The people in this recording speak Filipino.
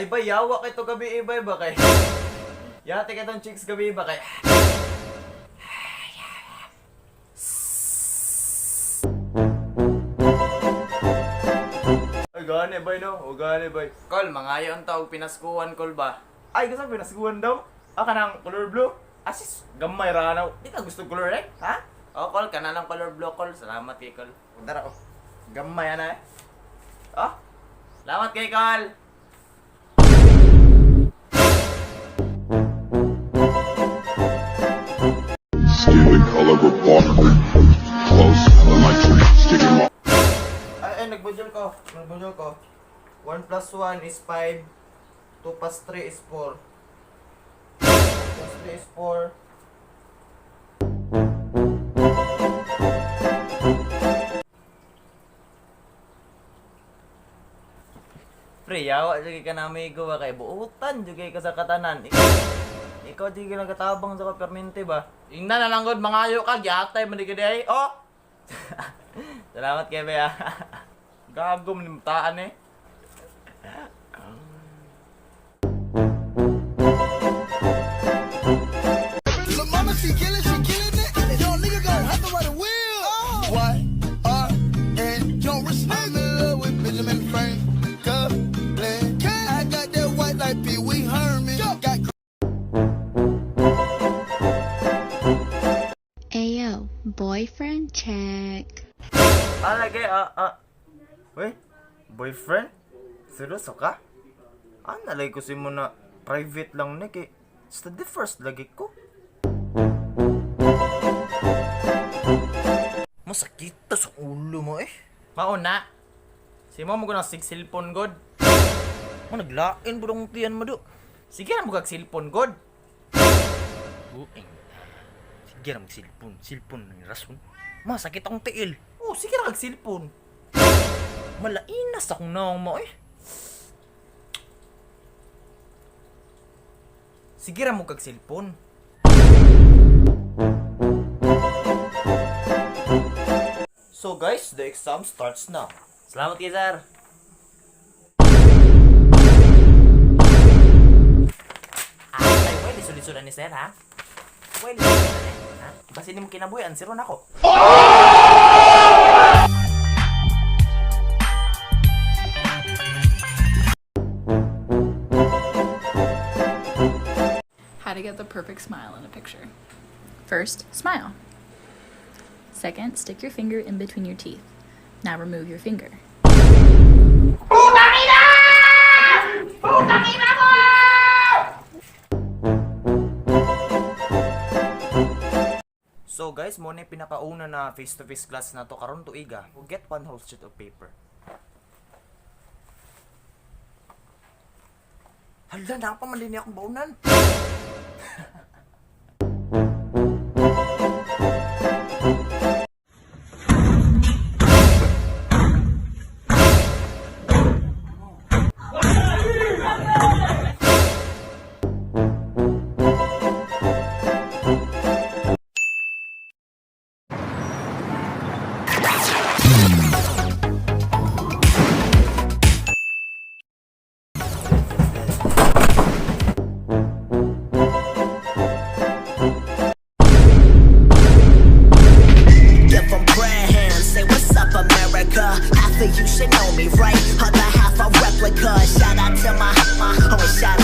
Ay ba, yawa kay to gabi iba ba kay? Yate ka tong chicks gabi ba kay? Ay gani bay no, o gani bay. Kol, mangayo ang tawag pinaskuhan kol ba? Ay gusto pinaskuhan daw? Kanang color blue? Asis, gamay ranaw. Di ka gusto color red, ha? O kol, kana lang color blue kol. Salamat kay kol. Dara oh. Gamay ana eh. Oh. Salamat kay kol. Stealing color reportedly close electric sticking my Ay, nagbudol ko. 1 plus 1 is 5. 2 plus 3 is 4. 2 plus 3 is 4. Pre, yawa jud ka na amigo ba kay buutan jud kay ka sa katanan. Ikaw di ka nagatabang sa permente ba? Ingna na lang god mangayo ka gyatay man di ka day. Oh. Salamat kay Bea. Gago man mutaan eh. Lil' mama, she killing it. Yo, nigga gon' have to ride a wheel. Why are and don't respect me love with Benjamin Franklin? I got that white like Pee Wee Herman. Got Ayo, boyfriend check. Lagi Wait, boyfriend? Seryoso ka? Nalagay ko si mo na private lang na kay study first lagi ko. Masakit to sa ulo mo eh. Mauna. Si mo ko na sig cellphone god. Mo naglain po dong tiyan mo do. Sige na mo kag cellphone god. Bueng. Sige na mag cellphone. Cellphone ng rason. Masakit akong tiil. Oh, sige na kag cellphone. Malainas akong naong mo eh. Sige ra mo kag cellphone. So guys, the exam starts now. Salamat kay sir. Ay, well, lisulisudan ni sir ha? Well, lisulisudan eh. Ha? Basta hindi mo kinabuyan, siron ako. How to get the perfect smile in a picture. First, smile. Second, stick your finger in between your teeth. Now remove your finger. So guys, mo na pinakauna na face-to-face class na to karon tuiga. We'll get one whole sheet of paper. Hala, nakapamalini akong baunan. You should know me, right? Other half a replica. Shout out to my homie, shout